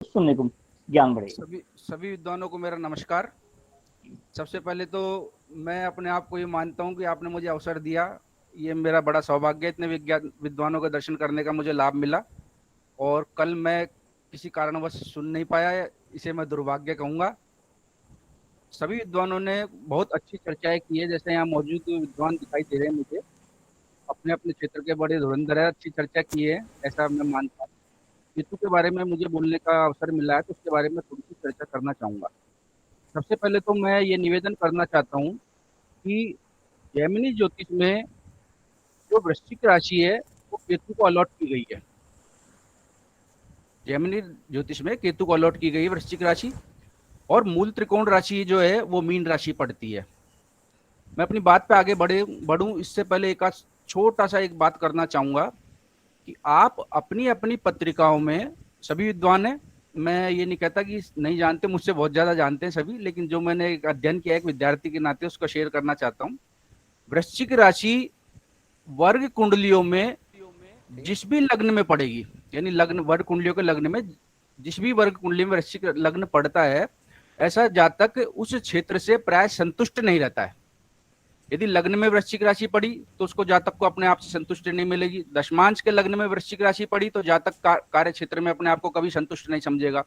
सुनने को ज्ञान बढ़ेगा। सभी सभी विद्वानों को मेरा नमस्कार। सबसे पहले तो मैं अपने आप को ये मानता हूँ कि आपने मुझे अवसर दिया। ये मेरा बड़ा सौभाग्य है, इतने विज्ञान विद्वानों का दर्शन करने का मुझे लाभ मिला। और कल मैं किसी कारणवश सुन नहीं पाया, इसे मैं दुर्भाग्य कहूंगा। सभी विद्वानों ने बहुत अच्छी चर्चाएं की है, जैसे यहाँ मौजूद विद्वान दिखाई दे रहे हैं मुझे, अपने अपने क्षेत्र के बड़े धुरंधर है, अच्छी चर्चा की है, ऐसा मैं मानता हूँ। केतु के बारे में मुझे बोलने का अवसर मिला है, तो उसके बारे में थोड़ी सी चर्चा करना चाहूंगा। सबसे पहले तो मैं ये निवेदन करना चाहता हूँ कि जैमिनी ज्योतिष में जो वृश्चिक राशि है वो केतु को अलॉट की गई है। जैमिनी ज्योतिष में केतु को अलॉट की गई है वृश्चिक राशि, और मूल त्रिकोण राशि जो है वो मीन राशि पड़ती है। मैं अपनी बात पे आगे बढ़ूं इससे पहले एक छोटा सा एक बात करना चाहूंगा कि आप अपनी अपनी पत्रिकाओं में, सभी विद्वान हैं, मैं ये नहीं कहता कि नहीं जानते, मुझसे बहुत ज्यादा जानते हैं सभी, लेकिन जो मैंने एक अध्ययन किया एक विद्यार्थी के नाते उसको शेयर करना चाहता हूँ। वृश्चिक राशि वर्ग कुंडलियों में जिस भी लग्न में पड़ेगी, यानी लग्न वर्ग कुंडलियों के लग्न में जिस भी वर्ग कुंडली में वृश्चिक लग्न पड़ता है, ऐसा जातक उस क्षेत्र से प्राय संतुष्ट नहीं रहता है। यदि लग्न में वृश्चिक राशि पड़ी तो उसको जातक को अपने आप से संतुष्टि नहीं मिलेगी। दशमांश के लग्न में वृश्चिक राशि पड़ी तो जातक कार्य क्षेत्र में अपने आप को कभी संतुष्ट नहीं समझेगा।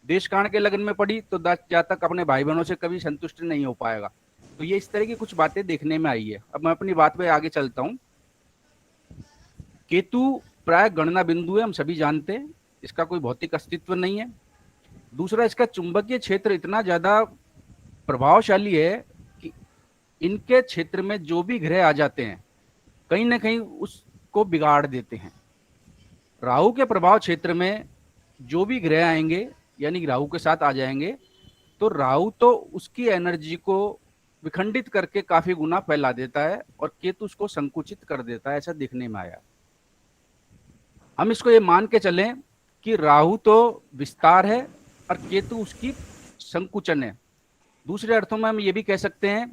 देश काल के लग्न में पड़ी तो जातक अपने भाई बहनों से कभी संतुष्ट नहीं हो पाएगा। तो ये इस तरह की कुछ बातें देखने में आई है। अब मैं अपनी बात पे आगे चलता हूँ। केतु प्राय गणना बिंदु है, हम सभी जानते हैं, इसका कोई भौतिक अस्तित्व नहीं है। दूसरा, इसका चुंबकीय क्षेत्र इतना ज्यादा प्रभावशाली है कि इनके क्षेत्र में जो भी ग्रह आ जाते हैं कहीं ना कहीं उसको बिगाड़ देते हैं। राहु के प्रभाव क्षेत्र में जो भी ग्रह आएंगे, यानी राहु के साथ आ जाएंगे, तो राहु तो उसकी एनर्जी को विखंडित करके काफी गुना फैला देता है और केतु उसको संकुचित कर देता है, ऐसा देखने में आया। हम इसको ये मान के चलें कि राहु तो विस्तार है और केतु उसकी संकुचन है। दूसरे अर्थों में हम ये भी कह सकते हैं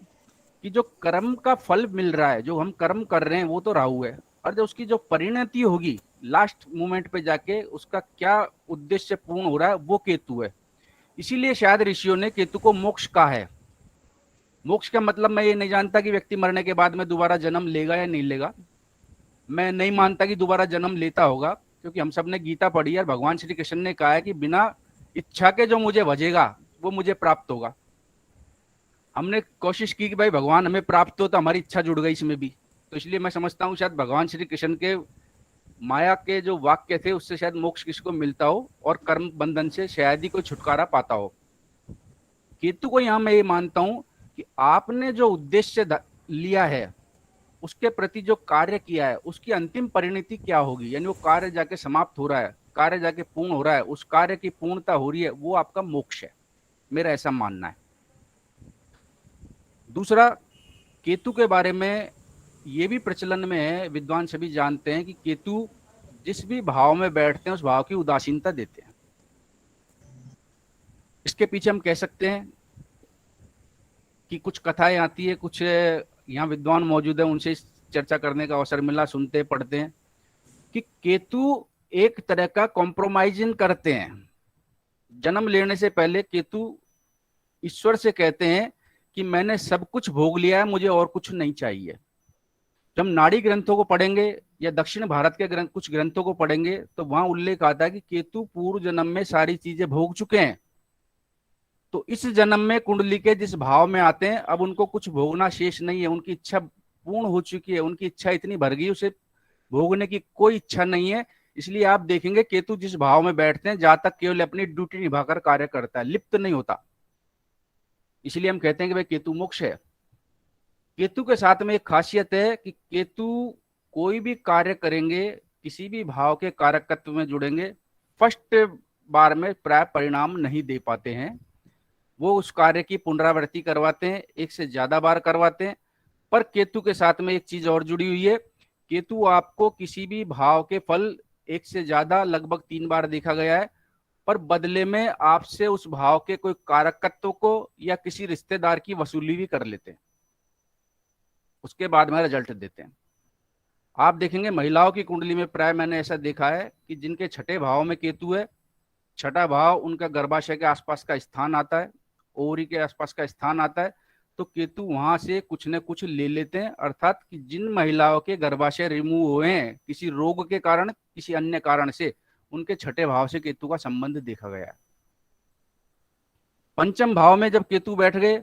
कि जो कर्म का फल मिल रहा है, जो हम कर्म कर रहे हैं, वो तो राहु है, और जो उसकी जो परिणति होगी लास्ट मोमेंट पे जाके उसका क्या उद्देश्य पूर्ण हो रहा है, वो केतु है। इसीलिए शायद ऋषियों ने केतु को मोक्ष कहा है। मोक्ष का मतलब मैं ये नहीं जानता कि व्यक्ति मरने के बाद में दोबारा जन्म लेगा या नहीं लेगा। मैं नहीं मानता कि दोबारा जन्म लेता होगा, क्योंकि हम सब ने गीता पढ़ी है, भगवान श्री कृष्ण ने कहा है कि बिना इच्छा के जो मुझे भजेगा वो मुझे प्राप्त होगा। हमने कोशिश की कि भाई भगवान हमें प्राप्त हो, तो हमारी इच्छा जुड़ गई इसमें भी। तो इसलिए मैं समझता हूँ शायद भगवान श्री कृष्ण के माया के जो वाक्य थे उससे शायद मोक्ष किसको मिलता हो और कर्म बंधन से शायद ही कोई छुटकारा पाता हो। केतु को यहां मैं ये मानता हूं कि आपने जो उद्देश्य लिया है, उसके प्रति जो कार्य किया है, उसकी अंतिम परिणति क्या होगी, यानी वो कार्य जाके समाप्त हो रहा है, कार्य जाके पूर्ण हो रहा है, उस कार्य की पूर्णता हो रही है, वो आपका मोक्ष है। मेरा ऐसा मानना है। दूसरा, केतु के बारे में ये भी प्रचलन में है, विद्वान सभी जानते हैं कि केतु जिस भी भाव में बैठते हैं उस भाव की उदासीनता देते हैं। इसके पीछे हम कह सकते हैं कि कुछ कथाएं आती है, कुछ यहाँ विद्वान मौजूद है उनसे चर्चा करने का अवसर मिला, सुनते पढ़ते हैं कि केतु एक तरह का कॉम्प्रोमाइजिंग करते हैं। जन्म लेने से पहले केतु ईश्वर से कहते हैं कि मैंने सब कुछ भोग लिया है, मुझे और कुछ नहीं चाहिए। जब हम नाड़ी ग्रंथों को पढ़ेंगे या दक्षिण भारत के कुछ ग्रंथों को पढ़ेंगे तो वहां उल्लेख आता है कि केतु पूर्व जन्म में सारी चीजें भोग चुके हैं। तो इस जन्म में कुंडली के जिस भाव में आते हैं, अब उनको कुछ भोगना शेष नहीं है, उनकी इच्छा पूर्ण हो चुकी है, उनकी इच्छा इतनी भर गई, उसे भोगने की कोई इच्छा नहीं है। इसलिए आप देखेंगे केतु जिस भाव में बैठते हैं, जहां तक केवल अपनी ड्यूटी निभाकर कार्य करता है, लिप्त नहीं होता। इसलिए हम कहते हैं कि भाई केतु मोक्ष है। केतु के साथ में एक खासियत है कि केतु कोई भी कार्य करेंगे, किसी भी भाव के कारकत्व में जुड़ेंगे, फर्स्ट बार में प्राय परिणाम नहीं दे पाते हैं। वो उस कार्य की पुनरावृत्ति करवाते हैं, एक से ज्यादा बार करवाते हैं। पर केतु के साथ में एक चीज और जुड़ी हुई है, केतु आपको किसी भी भाव के फल एक से ज्यादा लगभग 3 बार देखा गया है, पर बदले में आपसे उस भाव के कोई कारकत्व को या किसी रिश्तेदार की वसूली भी कर लेते हैं, उसके बाद में रिजल्ट देते हैं। आप देखेंगे महिलाओं की कुंडली में प्राय मैंने ऐसा देखा है कि जिनके छठे भाव में केतु है, छठा भाव उनका गर्भाशय के आसपास का स्थान आता है, ओवरी के आसपास का स्थान आता है। तो केतु वहां से कुछ न कुछ ले लेते हैं, अर्थात कि जिन महिलाओं के गर्भाशय रिमूव हुए हैं किसी रोग के कारण, किसी अन्य कारण से, उनके छठे भाव से केतु का संबंध देखा गया है। पंचम भाव में जब केतु बैठ गए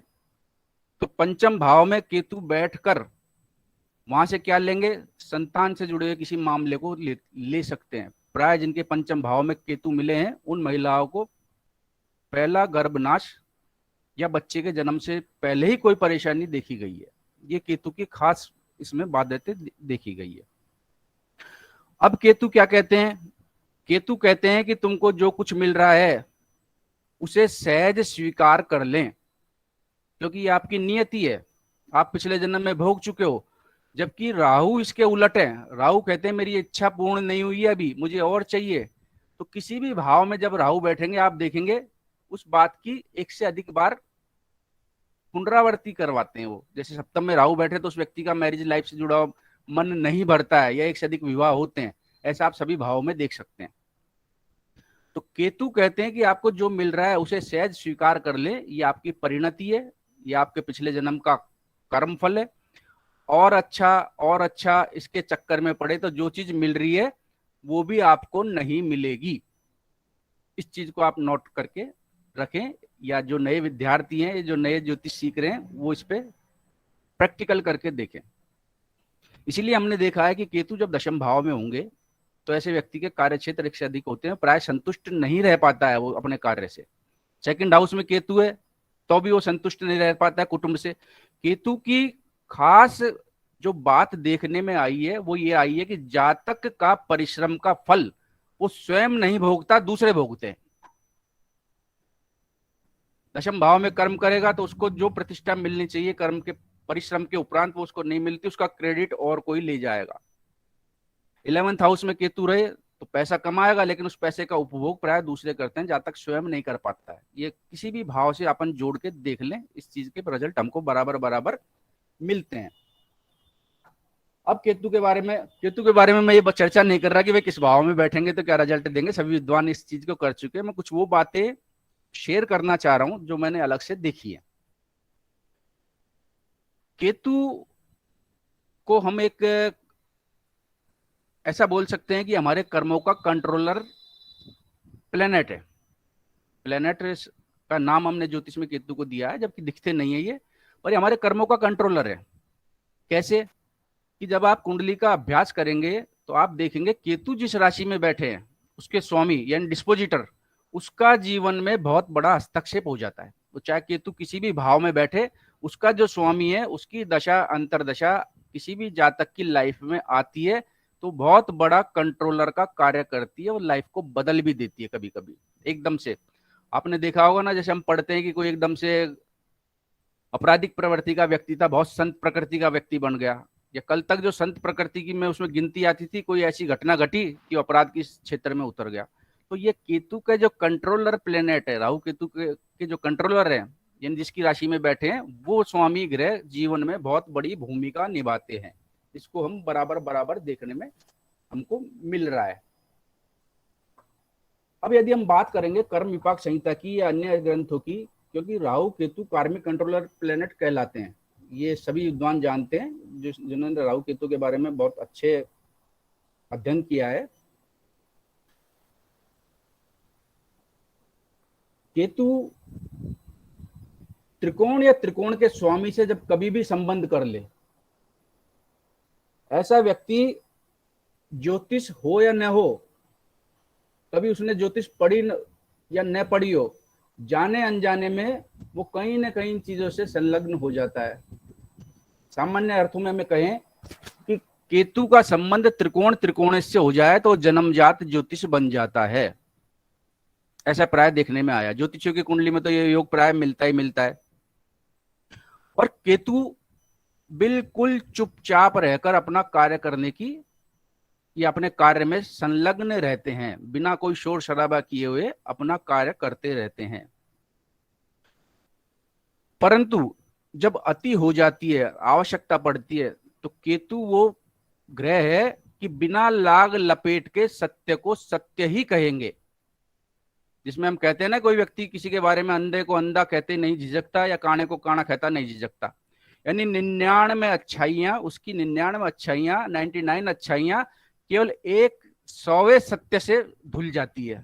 तो पंचम भाव में केतु बैठकर वहां से क्या लेंगे, संतान से जुड़े हुए किसी मामले को ले सकते हैं। प्राय जिनके पंचम भाव में केतु मिले हैं उन महिलाओं को पहला गर्भनाश या बच्चे के जन्म से पहले ही कोई परेशानी देखी गई है। ये केतु की खास इसमें बाध्यता देखी गई है। अब केतु क्या कहते हैं, केतु कहते हैं कि तुमको जो कुछ मिल रहा है उसे सहज स्वीकार कर लें, क्योंकि ये आपकी नियति है, आप पिछले जन्म में भोग चुके हो। जबकि राहु इसके उलट है, राहु कहते हैं मेरी इच्छा पूर्ण नहीं हुई है, अभी मुझे और चाहिए। तो किसी भी भाव में जब राहु बैठेंगे आप देखेंगे उस बात की एक से अधिक बार पुनरावृत्ति करवाते हैं वो। जैसे सप्तम में राहु बैठे तो उस व्यक्ति का मैरिज लाइफ से जुड़ा मन नहीं भरता है या एक से अधिक विवाह होते हैं, ऐसा आप सभी भावों में देख सकते हैं। तो केतु कहते हैं कि आपको जो मिल रहा है उसे सहज स्वीकार कर ले, ये आपकी परिणति है, ये आपके पिछले जन्म का कर्म फल है। और अच्छा इसके चक्कर में पड़े तो जो चीज मिल रही है वो भी आपको नहीं मिलेगी। इस चीज को आप नोट करके रखें, या जो नए विद्यार्थी हैं, जो नए ज्योतिष सीख रहे हैं, वो इस पे प्रैक्टिकल करके देखें। इसीलिए हमने देखा है कि केतु जब दशम भाव में होंगे तो ऐसे व्यक्ति के कार्य क्षेत्र एक से अधिक होते हैं, प्राय संतुष्ट नहीं रह पाता है वो अपने कार्य से। सेकंड हाउस में केतु है तो भी वो संतुष्ट नहीं रह पाता है कुटुंब से। केतु की खास जो बात देखने में आई है वो ये आई है कि जातक का परिश्रम का फल वो स्वयं नहीं भोगता, दूसरे भोगते हैं। दशम भाव में कर्म करेगा तो उसको जो प्रतिष्ठा मिलनी चाहिए कर्म के परिश्रम के उपरांत वो उसको नहीं मिलती, उसका क्रेडिट और कोई ले जाएगा। 11th हाउस में केतु रहे तो पैसा कमाएगा लेकिन उस पैसे का उपभोग प्राय दूसरे करते हैं, जातक स्वयं नहीं कर पाता है। ये किसी भी भाव से अपन जोड़ के देख लें, इस चीज के रिजल्ट हमको बराबर बराबर मिलते हैं। अब केतु के बारे में मैं ये चर्चा नहीं कर रहा कि वे किस भाव में बैठेंगे तो क्या रिजल्ट देंगे, सभी विद्वान इस चीज को कर चुके हैं। मैं कुछ वो बातें शेयर करना चाह रहा हूं जो मैंने अलग से देखी है। केतु को हम एक ऐसा बोल सकते हैं कि हमारे कर्मों का कंट्रोलर प्लेनेट है। प्लेनेट का नाम हमने ज्योतिष में केतु को दिया है, जबकि दिखते नहीं है ये, पर ये हमारे कर्मों का कंट्रोलर है। कैसे कि जब आप कुंडली का अभ्यास करेंगे तो आप देखेंगे केतु जिस राशि में बैठे हैं उसके स्वामी यानी डिस्पोजिटर, उसका जीवन में बहुत बड़ा हस्तक्षेप हो जाता है। तो चाहे केतु किसी भी भाव में बैठे, उसका जो स्वामी है उसकी दशा अंतरदशा किसी भी जातक की लाइफ में आती है तो बहुत बड़ा कंट्रोलर का कार्य करती है, वो लाइफ को बदल भी देती है कभी कभी एकदम से। आपने देखा होगा ना, जैसे हम पढ़ते हैं कि कोई एकदम से आपराधिक प्रवृत्ति का व्यक्ति था, बहुत संत प्रकृति का व्यक्ति बन गया, या कल तक जो संत प्रकृति की में उसमें गिनती आती थी, कोई ऐसी घटना घटी कि अपराध के क्षेत्र में उतर गया। तो ये केतु के जो कंट्रोलर प्लेनेट है, राहु केतु के जो कंट्रोलर है, यानी जिसकी राशि में बैठे हैं, वो स्वामी ग्रह जीवन में बहुत बड़ी भूमिका निभाते हैं। इसको हम बराबर बराबर देखने में हमको मिल रहा है। अब यदि हम बात करेंगे कर्म विपाक संहिता की या अन्य ग्रंथों की, क्योंकि राहु केतु कार्मिक कंट्रोलर प्लेनेट कहलाते हैं, ये सभी विद्वान जानते हैं जिन्होंने राहु केतु के बारे में बहुत अच्छे अध्ययन किया है। केतु त्रिकोण या त्रिकोण के स्वामी से जब कभी भी संबंध कर ले, ऐसा व्यक्ति ज्योतिष हो या न हो, कभी उसने ज्योतिष पढ़ी या न पढ़ी हो, जाने अनजाने में वो कहीं न कहीं चीजों से संलग्न हो जाता है। सामान्य अर्थों में हमें कहें कि केतु का संबंध त्रिकोण से हो जाए तो जन्मजात ज्योतिष बन जाता है, ऐसा प्राय देखने में आया। ज्योतिषियों की कुंडली में तो ये योग प्राय मिलता ही मिलता है। और केतु बिल्कुल चुपचाप रहकर अपना कार्य करने की या अपने कार्य में संलग्न रहते हैं, बिना कोई शोर शराबा किए हुए अपना कार्य करते रहते हैं। परंतु जब अति हो जाती है, आवश्यकता पड़ती है, तो केतु वो ग्रह है कि बिना लाग लपेट के सत्य को सत्य ही कहेंगे। जिसमें हम कहते हैं ना, कोई व्यक्ति किसी के बारे में अंधे को अंधा कहते नहीं झिझकता, या काणे को काना कहता नहीं झिझकता। यानी 99 अच्छाइयां, उसकी 99 अच्छाइयां, 99 अच्छाइयां केवल एक 100वें सत्य से धुल जाती है।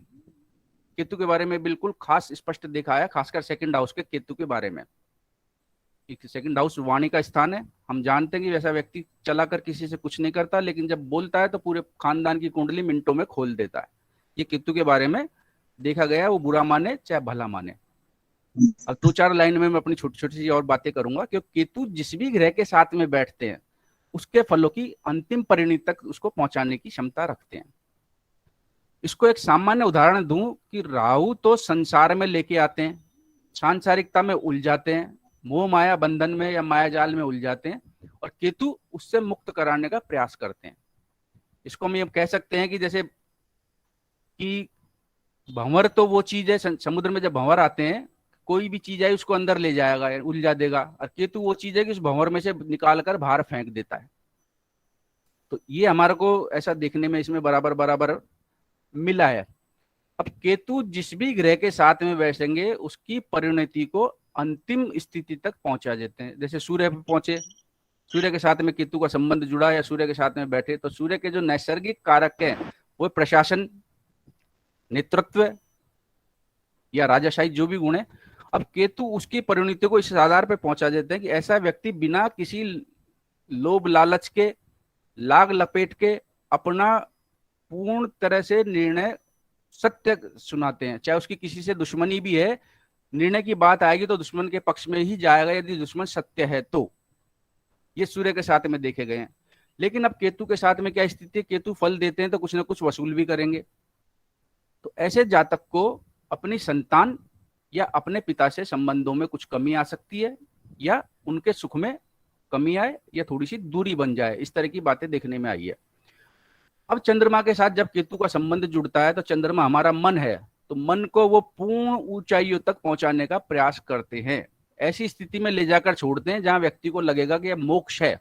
केतु के बारे में बिल्कुल खास स्पष्ट देखा है, खासकर सेकंड हाउस के केतु के बारे में। सेकंड हाउस वाणी का स्थान है। हम जानते हैं कि वैसा व्यक्ति चलाकर किसी से कुछ नहीं करता, लेकिन जब बोलता है तो पूरे खानदान की कुंडली मिनटों में खोल देता है। ये केतु के बारे में देखा गया है, वो बुरा माने चाहे भला माने। अब 2-4 लाइन में मैं अपनी छोटी छोटी सी और बातें करूंगा, क्योंकि केतु जिस भी ग्रह के साथ में बैठते हैं उसके फलों की अंतिम परिणति तक उसको पहुंचाने की क्षमता रखते हैं। इसको एक सामान्य उदाहरण दूं कि राहु तो संसार में लेके आते हैं, सांसारिकता में उलझाते हैं, मोह माया बंधन में या माया जाल में उलझाते हैं, और केतु उससे मुक्त कराने का प्रयास करते हैं। इसको हम ये कह सकते हैं कि जैसे कि भंवर तो वो चीज है, समुद्र में जब भंवर आते हैं कोई भी चीज है उसको अंदर ले जाएगा, उलझा देगा, और केतु वो चीज है कि उस भंवर में से निकाल कर बाहर फेंक देता है। तो ये हमारे को ऐसा देखने में इसमें बराबर बराबर मिला है। अब केतु जिस भी ग्रह के साथ में बैठेंगे उसकी परिणति को अंतिम स्थिति तक पहुंचा देते हैं। जैसे सूर्य पे पहुंचे, सूर्य के साथ में केतु का संबंध जुड़ा या सूर्य के साथ में बैठे, तो सूर्य के जो नैसर्गिक कारक हैं वो प्रशासन, नेतृत्व या राजाशाही, जो भी गुण है, अब केतु उसकी परिणति को इस आधार पर पहुंचा देते हैं कि ऐसा व्यक्ति बिना किसी लोभ लालच के, लाग लपेट के अपना पूर्ण तरह से निर्णय सत्य सुनाते हैं। चाहे उसकी किसी से दुश्मनी भी है, निर्णय की बात आएगी तो दुश्मन के पक्ष में ही जाएगा यदि दुश्मन सत्य है तो। ये सूर्य के साथ में देखे गए हैं। लेकिन अब केतु के साथ में क्या स्थिति है, केतु फल देते हैं तो कुछ ना कुछ वसूल भी करेंगे। तो ऐसे जातक को अपनी संतान या अपने पिता से संबंधों में कुछ कमी आ सकती है, या उनके सुख में कमी आए, या थोड़ी सी दूरी बन जाए, इस तरह की बातें देखने में आई है। अब चंद्रमा के साथ जब केतु का संबंध जुड़ता है तो चंद्रमा हमारा मन है, तो मन को वो पूर्ण ऊंचाइयों तक पहुंचाने का प्रयास करते हैं। ऐसी स्थिति में ले जाकर छोड़ते हैं जहां व्यक्ति को लगेगा कि यह मोक्ष है।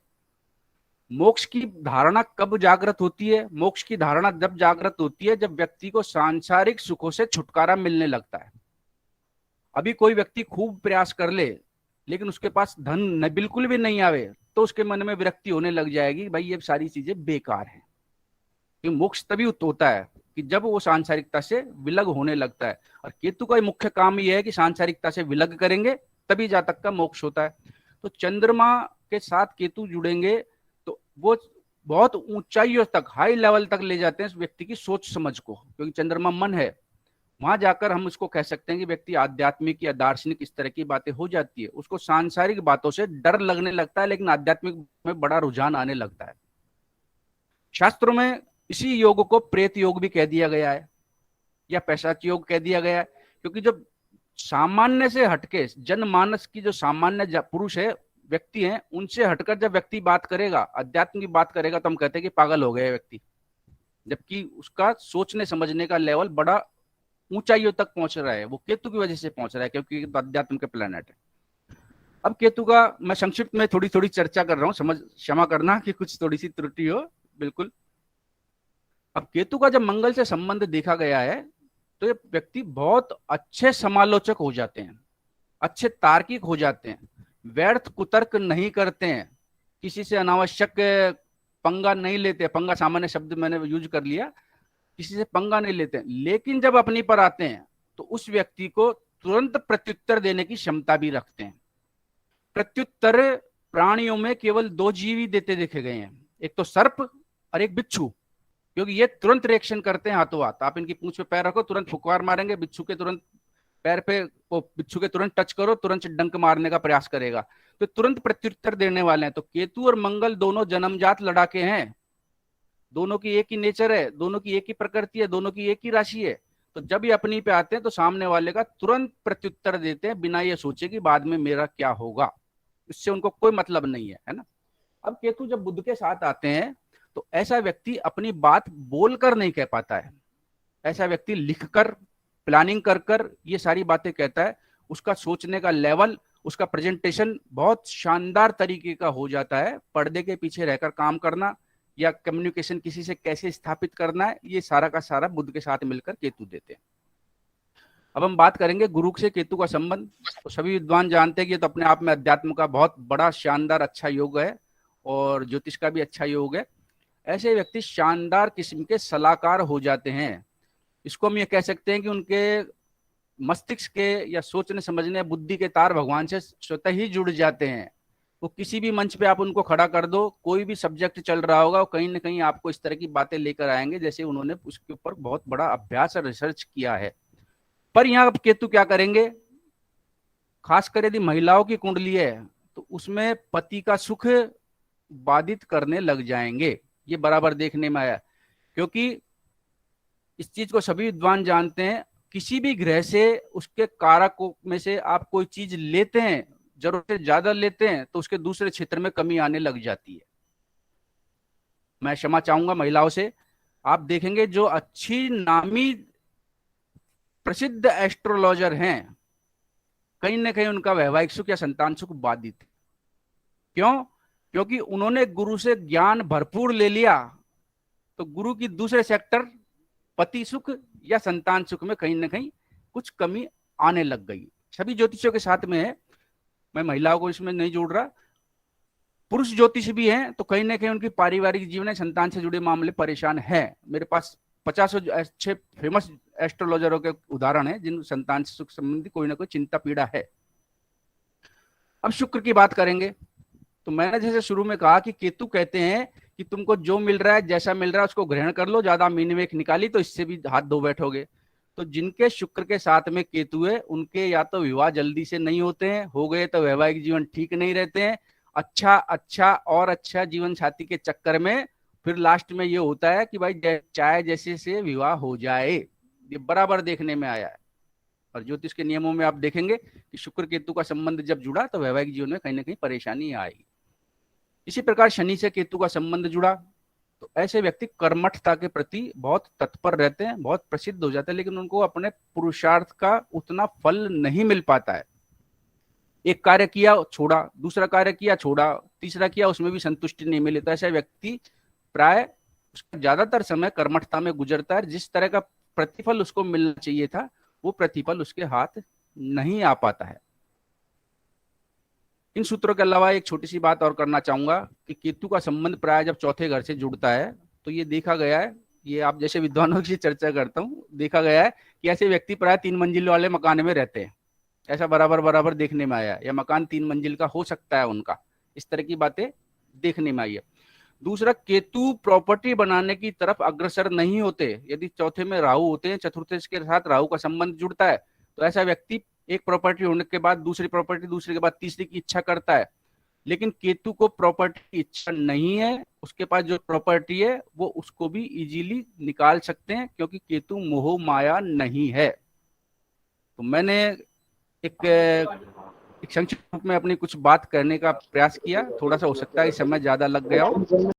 मोक्ष की धारणा कब जागृत होती है? मोक्ष की धारणा जब जागृत होती है जब व्यक्ति को सांसारिक सुखों से छुटकारा मिलने लगता है। अभी कोई व्यक्ति खूब प्रयास कर ले लेकिन उसके पास धन बिल्कुल भी नहीं आवे, तो उसके मन में विरक्ति होने लग जाएगी, भाई ये सारी चीजें बेकार हैं। कि मोक्ष तभी होता है कि जब वो सांसारिकता से विलग होने लगता है, और केतु का मुख्य काम यह है कि सांसारिकता से विलग करेंगे तभी जातक का मोक्ष होता है। तो चंद्रमा के साथ केतु जुड़ेंगे तो वो बहुत ऊंचाइयों तक, हाई लेवल तक ले जाते हैं उस व्यक्ति की सोच समझ को, क्योंकि चंद्रमा मन है। वहां जाकर हम इसको कह सकते हैं कि व्यक्ति आध्यात्मिक या दार्शनिक इस तरह की बातें हो जाती है, उसको सांसारिक बातों से डर लगने लगता है, लेकिन आध्यात्मिक में बड़ा रुझान आने लगता है। शास्त्रों में इसी योग को प्रेत योग भी कह दिया गया है, या पैशाच योग कह दिया गया है, क्योंकि जब सामान्य से हटके जनमानस की जो सामान्य पुरुष है, व्यक्ति हैं, उनसे हटकर जब व्यक्ति बात करेगा, अध्यात्म की बात करेगा, तो हम कहते हैं कि पागल हो गया व्यक्ति, जबकि उसका सोचने समझने का लेवल बड़ा ऊंचाइयों तक पहुंच रहा है। वो केतु की वजह से पहुंच रहा है, क्योंकि अध्यात्म के प्लेनेट है। अब केतु का मैं संक्षिप्त में थोड़ी थोड़ी चर्चा कर रहा हूं, समझ क्षमा करना कि कुछ थोड़ी सी त्रुटि हो, बिल्कुल। अब केतु का जब मंगल से संबंध देखा गया है तो ये व्यक्ति बहुत अच्छे समालोचक हो जाते हैं, अच्छे तार्किक हो जाते हैं, व्यर्थ कुतर्क नहीं करते हैं, किसी से अनावश्यक पंगा नहीं लेते। पंगा सामान्य शब्द मैंने यूज कर लिया, किसी से पंगा नहीं लेते। लेकिन जब अपनी पर आते हैं तो उस व्यक्ति को तुरंत प्रत्युत्तर देने की क्षमता भी रखते हैं। प्रत्युत्तर प्राणियों में केवल 2 जीव ही देते देखे गए हैं, एक तो सर्प और एक बिच्छू, क्योंकि ये तुरंत रिएक्शन करते हैं हाथों हाथ। आप इनकी पूंछ पे पैर रखो, तुरंत फुकवार मारेंगे। बिच्छू के तुरंत पैर पे, बिच्छू के तुरंत टच करो, तुरंत डंक मारने का प्रयास करेगा, तो तुरंत प्रत्युत्तर देने वाले हैं। तो केतु और मंगल दोनों जन्मजात लड़ाके हैं, दोनों की एक ही नेचर है, दोनों की एक ही प्रकृति है, दोनों की एक ही राशि है। तो जब ये अपनी पे आते हैं तो सामने वाले का तुरंत प्रत्युत्तर देते हैं, बिना ये सोचे कि बाद में मेरा क्या होगा। इससे उनको कोई मतलब नहीं है ना। अब केतु जब बुध के साथ आते हैं तो ऐसा व्यक्ति अपनी बात बोलकर नहीं कह पाता है, ऐसा व्यक्ति लिखकर, प्लानिंग कर कर ये सारी बातें कहता है। उसका सोचने का लेवल, उसका प्रेजेंटेशन बहुत शानदार तरीके का हो जाता है। पर्दे के पीछे रहकर काम करना या कम्युनिकेशन किसी से कैसे स्थापित करना है, ये सारा का सारा बुध के साथ मिलकर केतु देते हैं। अब हम बात करेंगे गुरु से केतु का संबंध। तो सभी विद्वान जानते हैं कि ये तो अपने आप में अध्यात्म का बहुत बड़ा शानदार अच्छा योग है और ज्योतिष का भी अच्छा योग है। ऐसे व्यक्ति शानदार किस्म के सलाहकार हो जाते हैं। इसको हम ये कह सकते हैं कि उनके मस्तिष्क के या सोचने समझने बुद्धि के तार भगवान से स्वतः ही जुड़ जाते हैं। वो किसी भी मंच पे आप उनको खड़ा कर दो, कोई भी सब्जेक्ट चल रहा होगा, कहीं ना कहीं आपको इस तरह की बातें लेकर आएंगे जैसे उन्होंने उसके ऊपर बहुत बड़ा अभ्यास और रिसर्च किया है। पर यहाँ अब केतु क्या करेंगे, खासकर यदि महिलाओं की कुंडली है तो उसमें पति का सुख बाधित करने लग जाएंगे। ये बराबर देखने में आया, क्योंकि इस चीज को सभी विद्वान जानते हैं, किसी भी ग्रह से उसके कारकों में से आप कोई चीज लेते हैं, जरूरत से ज्यादा लेते हैं, तो उसके दूसरे क्षेत्र में कमी आने लग जाती है। मैं क्षमा चाहूंगा महिलाओं से, आप देखेंगे जो अच्छी नामी प्रसिद्ध एस्ट्रोलॉजर हैं, कहीं ना कहीं उनका वैवाहिक सुख या संतान सुख बाधित है। क्यों? क्योंकि उन्होंने गुरु से ज्ञान भरपूर ले लिया, तो गुरु की दूसरे सेक्टर पति सुख या संतान सुख में कहीं ना कहीं कुछ कमी आने लग गई। सभी ज्योतिषियों के साथ में है, मैं महिलाओं को इसमें नहीं जोड़ रहा। पुरुष ज्योतिष भी हैं तो कहीं ना कहीं उनकी पारिवारिक जीवन संतान से जुड़े मामले परेशान है। मेरे पास 50 अच्छे फेमस एस्ट्रोलॉजरों के उदाहरण है जिन संतान से सुख संबंधी कोई ना कोई चिंता पीड़ा है। अब शुक्र की बात करेंगे, तो मैंने जैसे शुरू में कहा कि केतु कहते हैं कि तुमको जो मिल रहा है, जैसा मिल रहा है उसको ग्रहण कर लो, ज्यादा मीनमेख निकाली तो इससे भी हाथ धो बैठोगे। तो जिनके शुक्र के साथ में केतु है उनके या तो विवाह जल्दी से नहीं होते हैं, हो गए तो वैवाहिक जीवन ठीक नहीं रहते हैं, अच्छा अच्छा और अच्छा जीवन साथी के चक्कर में फिर लास्ट में ये होता है कि भाई चाहे जैसे से विवाह हो जाए। ये बराबर देखने में आया है। और ज्योतिष के नियमों में आप देखेंगे कि शुक्र केतु का संबंध जब जुड़ा तो वैवाहिक जीवन में कहीं ना कहीं परेशानी आई। इसी प्रकार शनि से केतु का संबंध जुड़ा तो ऐसे व्यक्ति कर्मठता के प्रति बहुत तत्पर रहते हैं, बहुत प्रसिद्ध हो जाते हैं, लेकिन उनको अपने पुरुषार्थ का उतना फल नहीं मिल पाता है। एक कार्य किया छोड़ा, दूसरा कार्य किया छोड़ा, तीसरा किया उसमें भी संतुष्टि नहीं मिली, तो ऐसा व्यक्ति प्राय उसका ज्यादातर समय कर्मठता में गुजरता है। जिस तरह का प्रतिफल उसको मिलना चाहिए था वो प्रतिफल उसके हाथ नहीं आ पाता है। इन सूत्रों के अलावा एक छोटी सी बात और करना चाहूंगा कि केतु का संबंध प्राय जब चौथे घर से जुड़ता है तो ये देखा गया है, ये आप जैसे विद्वानों की चर्चा करता हूँ, देखा गया है कि ऐसे व्यक्ति प्राय 3 मंजिल वाले मकान में रहते हैं। ऐसा बराबर बराबर देखने में आया है, या मकान 3 मंजिल का हो सकता है उनका, इस तरह की बातें देखने में आई है। दूसरा, केतु प्रॉपर्टी बनाने की तरफ अग्रसर नहीं होते। यदि चौथे में राहु होते हैं, चतुर्थ के साथ राहु का संबंध जुड़ता है, तो ऐसा व्यक्ति एक प्रॉपर्टी होने के बाद दूसरी प्रॉपर्टी, दूसरे के बाद तीसरी की इच्छा करता है। लेकिन केतु को प्रॉपर्टी की इच्छा नहीं है, उसके पास जो प्रॉपर्टी है वो उसको भी इजीली निकाल सकते हैं, क्योंकि केतु मोह माया नहीं है। तो मैंने एक संक्षिप्त रूप में अपनी कुछ बात करने का प्रयास किया, थोड़ा सा हो सकता है समय ज्यादा लग गया हो।